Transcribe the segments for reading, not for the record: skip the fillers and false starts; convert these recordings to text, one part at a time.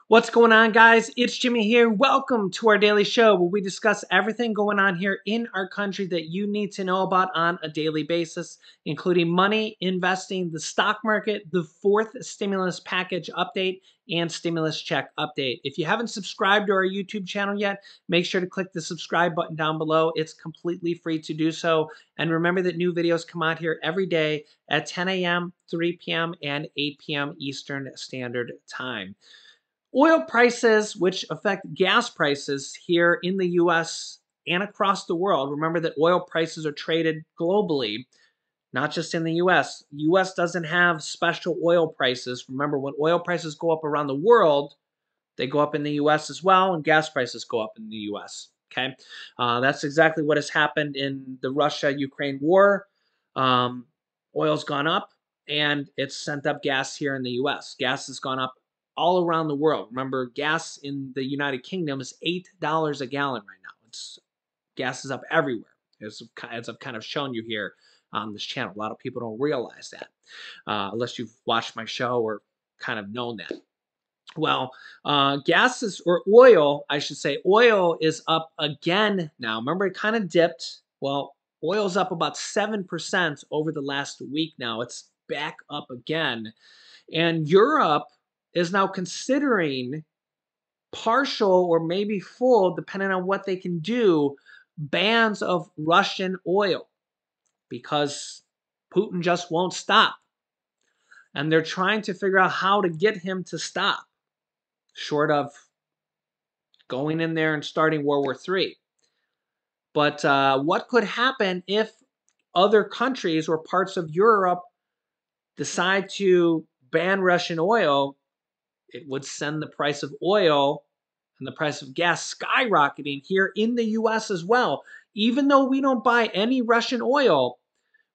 What's going on, guys? It's Jimmy here. Welcome to our daily show where we discuss everything going on here in our country that you need to know about on a daily basis, including money, investing, the stock market, the fourth stimulus package update, and stimulus check update. If you haven't subscribed to our YouTube channel yet, make sure to click the subscribe button down below. It's completely free to do so. And remember that new videos come out here every day at 10 a.m., 3 p.m., and 8 p.m. Eastern Standard Time. Oil prices, which affect gas prices here in the US and across the world. Remember that oil prices are traded globally, not just in the US. US doesn't have special oil prices. Remember, when oil prices go up around the world, they go up in the US as well, and gas prices go up in the US. Okay, that's exactly what has happened in the Russia-Ukraine war. Oil's gone up, and it's sent up gas here in the US. Gas has gone up all around the world. Remember, gas in the United Kingdom is $8 a gallon right now. Gas is up everywhere, as I've kind of shown you here on this channel. A lot of people don't realize that, unless you've watched my show or kind of known that. Well, or oil, I should say, oil is up again now. Remember, it kind of dipped. Well, oil's up about 7% over the last week now. It's back up again. And Europe is now considering partial or maybe full, depending on what they can do, bans of Russian oil because Putin just won't stop. And they're trying to figure out how to get him to stop, short of going in there and starting World War III. But what could happen if other countries or parts of Europe decide to ban Russian oil? It would send the price of oil and the price of gas skyrocketing here in the US as well. Even though we don't buy any Russian oil,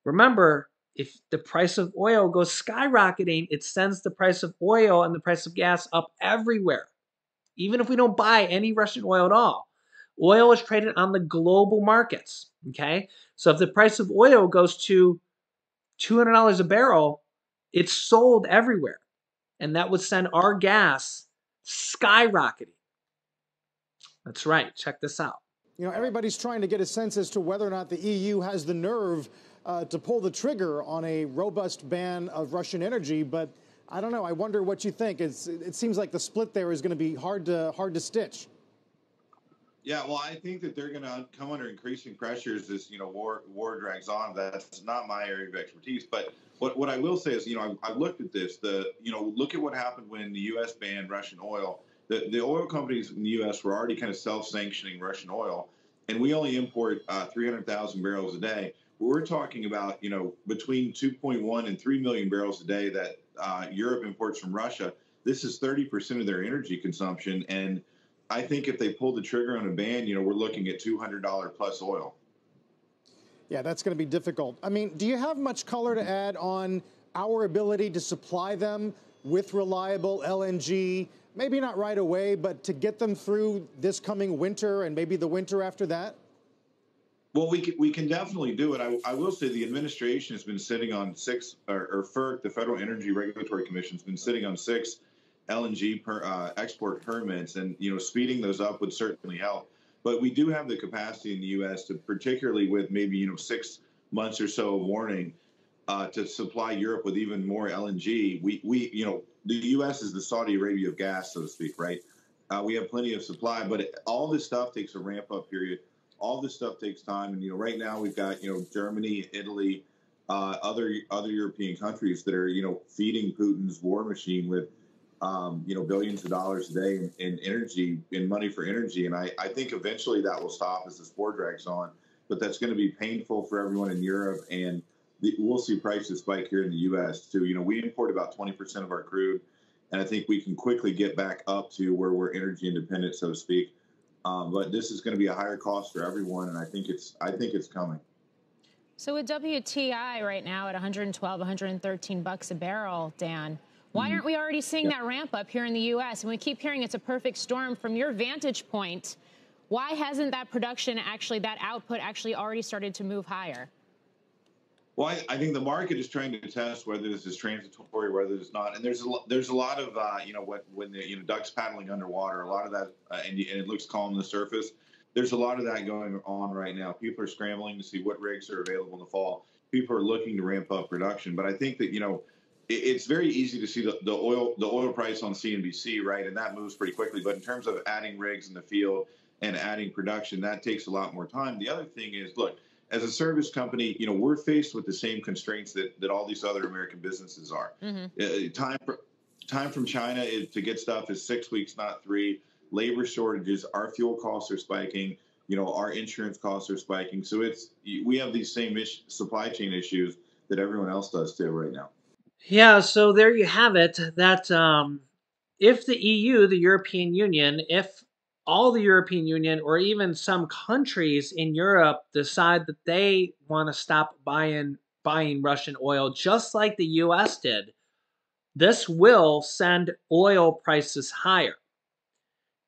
remember, if the price of oil goes skyrocketing, it sends the price of oil and the price of gas up everywhere. Even if we don't buy any Russian oil at all. Oil is traded on the global markets, okay? So if the price of oil goes to $200 a barrel, it's sold everywhere. And that would send our gas skyrocketing. That's right. Check this out. You know, everybody's trying to get a sense as to whether or not the EU has the nerve to pull the trigger on a robust ban of Russian energy, but I don't know. I wonder what you think. It seems like the split there is going to be hard to stitch. Yeah, well, I think that they're going to come under increasing pressures as war drags on. That's not my area of expertise, but what I will say is, I've looked at this. Look at what happened when the U.S. banned Russian oil. The oil companies in the U.S. were already kind of self-sanctioning Russian oil, and we only import 300,000 barrels a day. We're talking about between 2.1 and 3 million barrels a day that Europe imports from Russia. This is 30% of their energy consumption, and I think if they pull the trigger on a ban, we're looking at $200 plus oil. Yeah, that's going to be difficult. I mean, do you have much color to add on our ability to supply them with reliable LNG? Maybe not right away, but to get them through this coming winter and maybe the winter after that? Well, we can definitely do it. I will say the administration has been sitting on six, or FERC, the Federal Energy Regulatory Commission, has been sitting on 6 LNG export permits, and speeding those up would certainly help. But we do have the capacity in the U.S. to, particularly with maybe 6 months or so of warning, to supply Europe with even more LNG. The U.S. is the Saudi Arabia of gas, so to speak, right? We have plenty of supply, but all this stuff takes a ramp-up period. All this stuff takes time, and right now we've got Germany, Italy, other European countries that are feeding Putin's war machine with billions of dollars a day in energy, in money for energy. And I think eventually that will stop as this war drags on. But that's going to be painful for everyone in Europe. And we'll see prices spike here in the U.S. too. We import about 20% of our crude. And I think we can quickly get back up to where we're energy independent, so to speak. But this is going to be a higher cost for everyone. And I think it's coming. So with WTI right now at 112, 113 bucks a barrel, Dan, why aren't we already seeing that ramp up here in the U.S.? And we keep hearing it's a perfect storm. From your vantage point, why hasn't that production that output already started to move higher? Well, I think the market is trying to test whether this is transitory, whether it's not. And there's a lot of when the ducks paddling underwater, a lot of that, and it looks calm on the surface. There's a lot of that going on right now. People are scrambling to see what rigs are available in the fall. People are looking to ramp up production, but I think that it's very easy to see the oil price on CNBC, right, and that moves pretty quickly. But in terms of adding rigs in the field and adding production, that takes a lot more time. The other thing is, look, as a service company, we're faced with the same constraints that all these other American businesses are. Time from China to get stuff is 6 weeks, not 3. Labor shortages, our fuel costs are spiking. Our insurance costs are spiking. So we have these same supply chain issues that everyone else does too right now. Yeah, so there you have it. That if the EU, the European Union, if all the European Union or even some countries in Europe decide that they want to stop buying Russian oil, just like the U.S. did, this will send oil prices higher.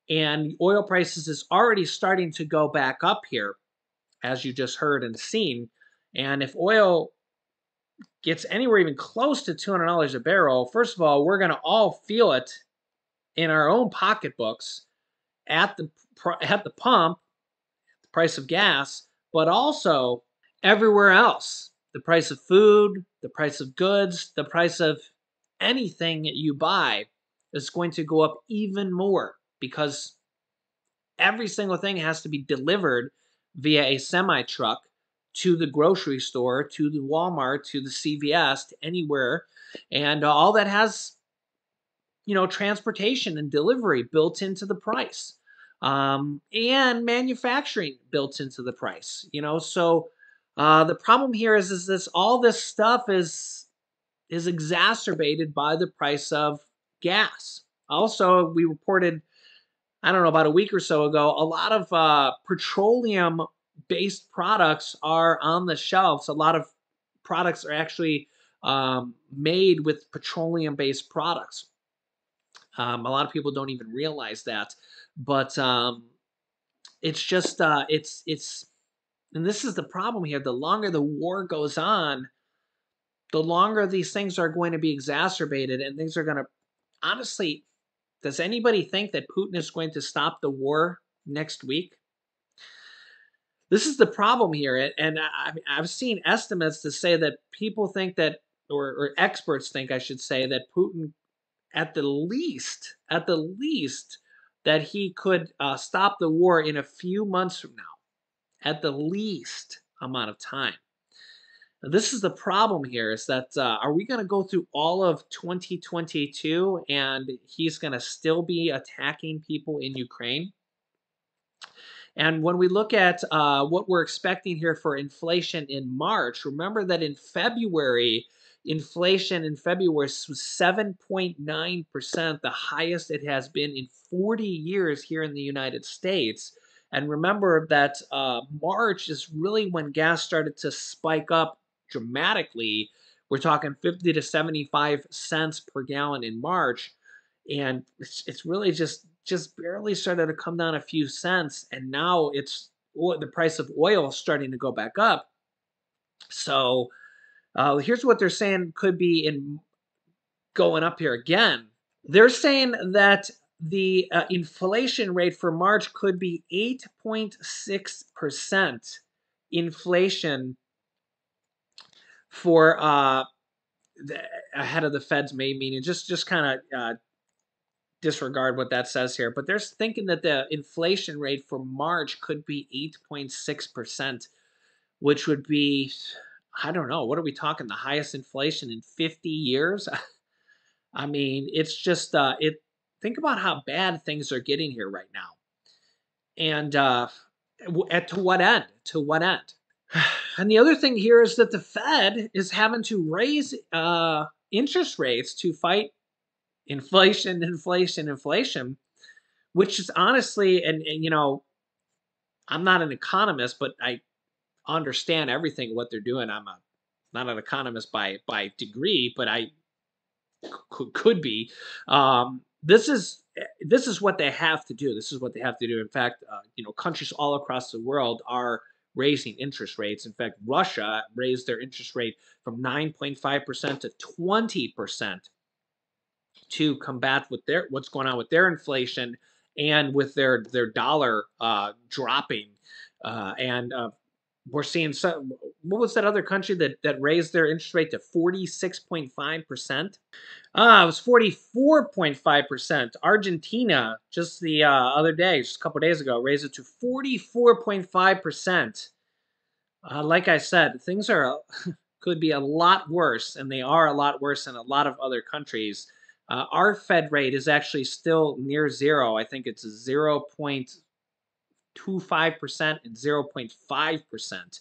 And oil prices is already starting to go back up here, as you just heard and seen. And if oil gets anywhere even close to $200 a barrel, first of all, we're going to all feel it in our own pocketbooks at the pump, the price of gas, but also everywhere else. The price of food, the price of goods, the price of anything that you buy is going to go up even more because every single thing has to be delivered via a semi truck to the grocery store, to the Walmart, to the CVS, to anywhere. And all that has, transportation and delivery built into the price, and manufacturing built into the price. So the problem here is this: all this stuff is exacerbated by the price of gas. Also, we reported, I don't know, about a week or so ago, a lot of petroleum-based products are on the shelves. A lot of products are actually made with petroleum-based products. A lot of people don't even realize that, but it's just and this is the problem here. The longer the war goes on, the longer these things are going to be exacerbated, and things are going to, honestly, does anybody think that Putin is going to stop the war next week? This is the problem here. And I've seen estimates to say that people think that, or experts think, I should say, that Putin, at the least, that he could stop the war in a few months from now, at the least amount of time. This is the problem here, is that are we going to go through all of 2022 and he's going to still be attacking people in Ukraine? And when we look at what we're expecting here for inflation in March, remember that in February, inflation in February was 7.9%, the highest it has been in 40 years here in the United States. And remember that March is really when gas started to spike up dramatically. We're talking 50 to 75 cents per gallon in March. And it's really just barely started to come down a few cents, and now it's the price of oil starting to go back up. So here's what they're saying could be in going up here again. They're saying that the inflation rate for March could be 8.6% inflation for ahead of the Fed's May meeting. Just kind of disregard what that says here, but they're thinking that the inflation rate for March could be 8.6%, which would be, I don't know, what are we talking, the highest inflation in 50 years? I mean, it's just, think about how bad things are getting here right now. And to what end? To what end? And the other thing here is that the Fed is having to raise interest rates to fight inflation, which is honestly, and I'm not an economist, but I understand everything what they're doing. I'm not an economist by degree, but I could be. This is what they have to do. This is what they have to do. In fact, countries all across the world are raising interest rates. In fact, Russia raised their interest rate from 9.5% to 20% to combat with their what's going on with their inflation and with their dollar dropping. And we're seeing some. What was that other country that raised their interest rate to 46.5%? It was 44.5%. Argentina, just the other day, just a couple days ago, raised it to 44.5%. Like I said, things are could be a lot worse, and they are a lot worse in a lot of other countries. Our Fed rate is actually still near zero. I think it's 0.25% and 0.5%.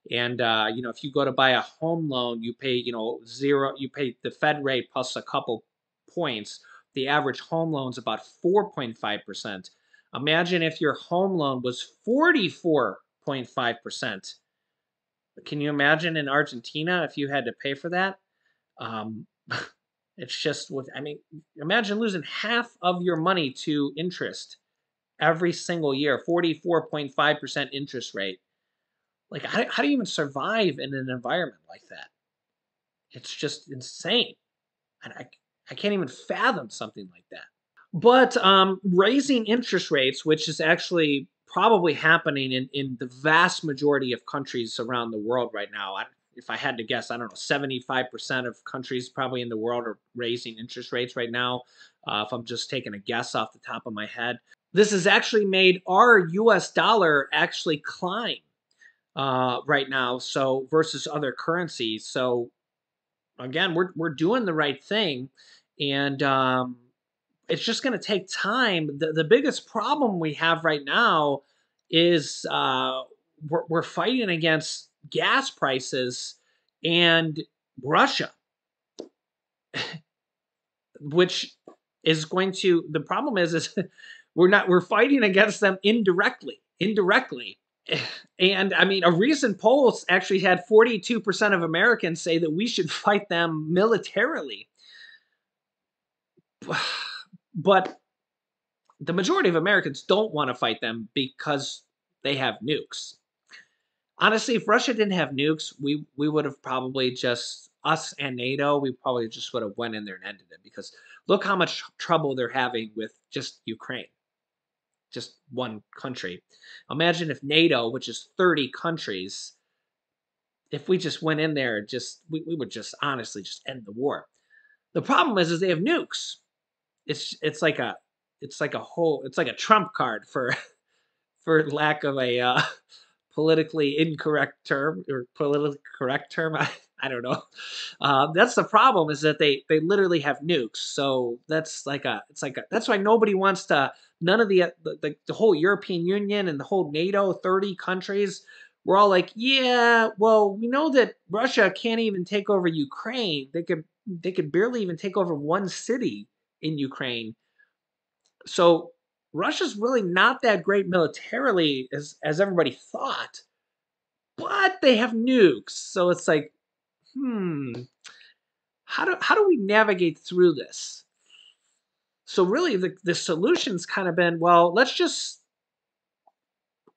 And if you go to buy a home loan, you pay zero. You pay the Fed rate plus a couple points. The average home loan is about 4.5%. Imagine if your home loan was 44.5%. Can you imagine in Argentina if you had to pay for that? Um, it's just with, I mean, imagine losing half of your money to interest every single year, 44.5% interest rate. Like, how do you even survive in an environment like that? It's just insane. And I can't even fathom something like that. But raising interest rates, which is actually probably happening in the vast majority of countries around the world right now. If I had to guess, I don't know, 75% of countries probably in the world are raising interest rates right now. If I'm just taking a guess off the top of my head, this has actually made our U.S. dollar actually climb right now. So versus other currencies. So again, we're doing the right thing, and it's just going to take time. The biggest problem we have right now is we're fighting against gas prices and Russia, which is going to. The problem is we're fighting against them indirectly. And I mean, a recent poll actually had 42% of Americans say that we should fight them militarily. But the majority of Americans don't want to fight them because they have nukes. Honestly, if Russia didn't have nukes, we would have probably just, us and NATO, we probably just would have went in there and ended it, because look how much trouble they're having with just Ukraine, just one country. Imagine if NATO, which is 30 countries, if we just went in there, we would just honestly just end the war. The problem is they have nukes. It's like a it's like a trump card for for lack of a politically incorrect term, or politically correct term. I don't know. That's the problem, is that they literally have nukes. So that's why nobody wants to. None of the whole European Union and the whole NATO 30 countries. We're all like, yeah, well, we know that Russia can't even take over Ukraine. They could barely even take over one city in Ukraine. So Russia's really not that great militarily as everybody thought, but they have nukes. So it's like, how do we navigate through this? So really, the solution's kind of been, well, let's just,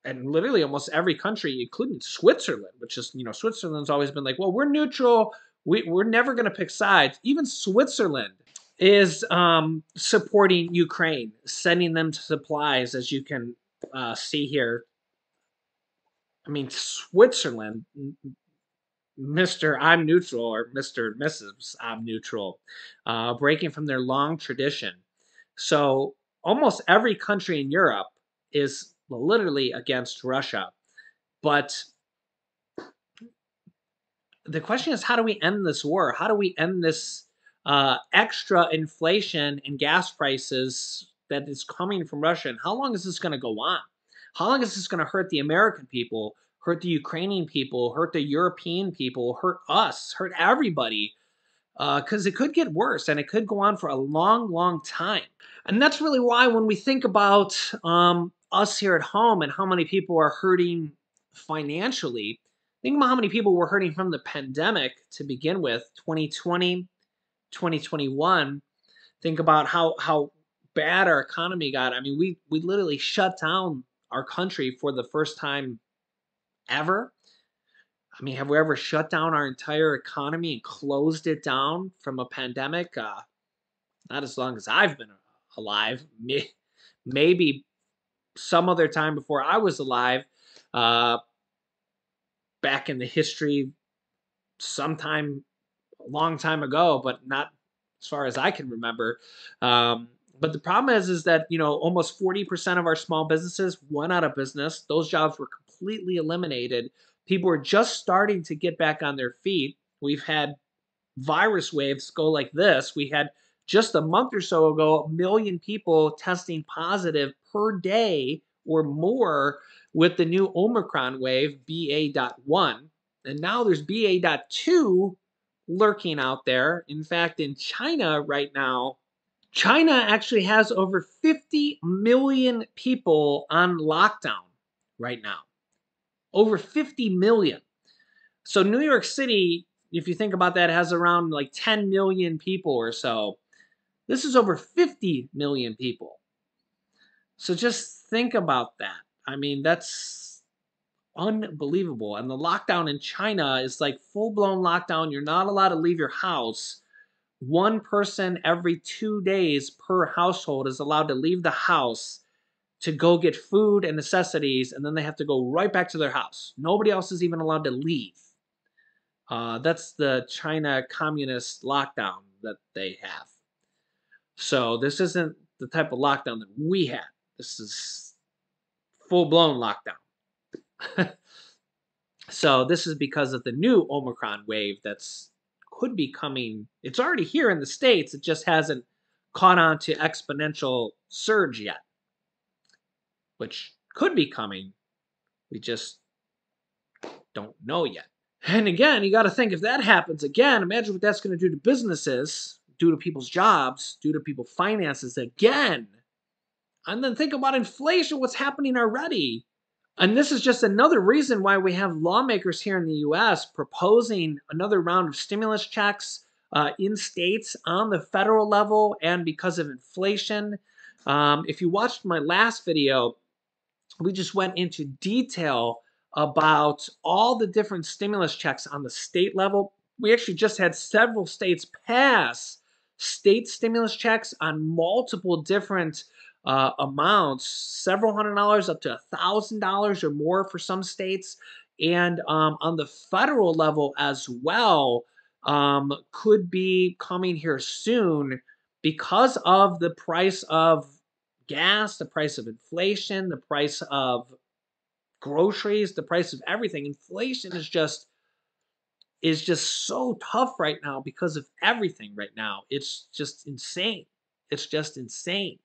and literally almost every country, including Switzerland, which is, Switzerland's always been like, well, we're neutral. We're never going to pick sides. Even Switzerland is supporting Ukraine, sending them supplies, as you can see here. I mean, Switzerland, Mr. I'm neutral, or Mr. and Mrs. I'm neutral, breaking from their long tradition. So almost every country in Europe is literally against Russia. But the question is, how do we end this war? How do we end this extra inflation and gas prices that is coming from Russia? And how long is this going to go on? How long is this going to hurt the American people, hurt the Ukrainian people, hurt the European people, hurt us, hurt everybody? Because it could get worse, and it could go on for a long, long time. And that's really why, when we think about us here at home and how many people are hurting financially, think about how many people were hurting from the pandemic to begin with, 2020, 2021. Think about how bad our economy got. I mean, we literally shut down our country for the first time ever. I mean, have we ever shut down our entire economy and closed it down from a pandemic? Not as long as I've been alive. Maybe some other time before I was alive, uh, back in the history, sometime a long time ago, but not as far as I can remember. But the problem is that almost 40% of our small businesses went out of business. Those jobs were completely eliminated. People were just starting to get back on their feet. We've had virus waves go like this. We had just a month or so ago, 1 million people testing positive per day or more with the new Omicron wave, BA.1. And now there's BA.2 lurking out there. In fact, in China right now, China actually has over 50 million people on lockdown right now. Over 50 million. So New York City, if you think about that, has around like 10 million people or so. This is over 50 million people. So just think about that. I mean, that's unbelievable. And the lockdown in China is like full-blown lockdown. You're not allowed to leave your house. One person every 2 days per household is allowed to leave the house to go get food and necessities, and then they have to go right back to their house. Nobody else is even allowed to leave. That's the China communist lockdown that they have. So this isn't the type of lockdown that we had. This is full-blown lockdown. So this is because of the new Omicron wave that's could be coming. It's already here in the States. It just hasn't caught on to exponential surge yet, which could be coming. We just don't know yet. And again, you got to think if that happens again, imagine what that's going to do to businesses, do to people's jobs, do to people's finances again. And then think about inflation, what's happening already. And this is just another reason why we have lawmakers here in the U.S. proposing another round of stimulus checks in states on the federal level and because of inflation. If you watched my last video, we just went into detail about all the different stimulus checks on the state level. We actually just had several states pass state stimulus checks on multiple different amounts, several $100s up to $1,000 or more for some states. And on the federal level as well, could be coming here soon because of the price of gas, the price of inflation, the price of groceries, the price of everything. Inflation is just so tough right now because of everything right now. It's just insane. It's just insane.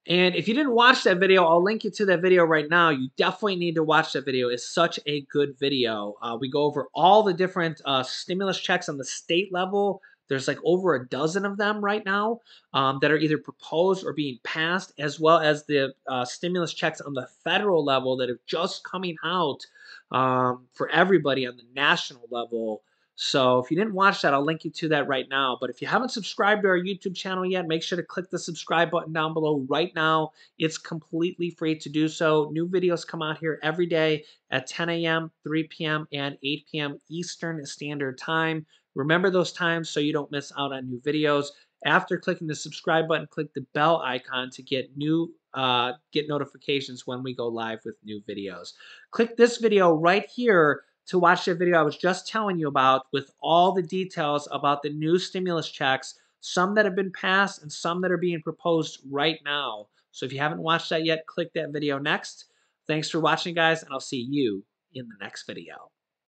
And if you didn't watch that video, I'll link you to that video right now. You definitely need to watch that video. It's such a good video. We go over all the different stimulus checks on the state level. There's like over a dozen of them right now that are either proposed or being passed, as well as the stimulus checks on the federal level that are just coming out for everybody on the national level. So if you didn't watch that, I'll link you to that right now. But if you haven't subscribed to our YouTube channel yet, make sure to click the subscribe button down below right now. It's completely free to do so. New videos come out here every day at 10 a.m., 3 p.m., and 8 p.m. Eastern Standard Time. Remember those times so you don't miss out on new videos. After clicking the subscribe button, click the bell icon to get notifications when we go live with new videos. Click this video right here to watch the video I was just telling you about with all the details about the new stimulus checks, some that have been passed and some that are being proposed right now. So if you haven't watched that yet, click that video next. Thanks for watching, guys, and I'll see you in the next video.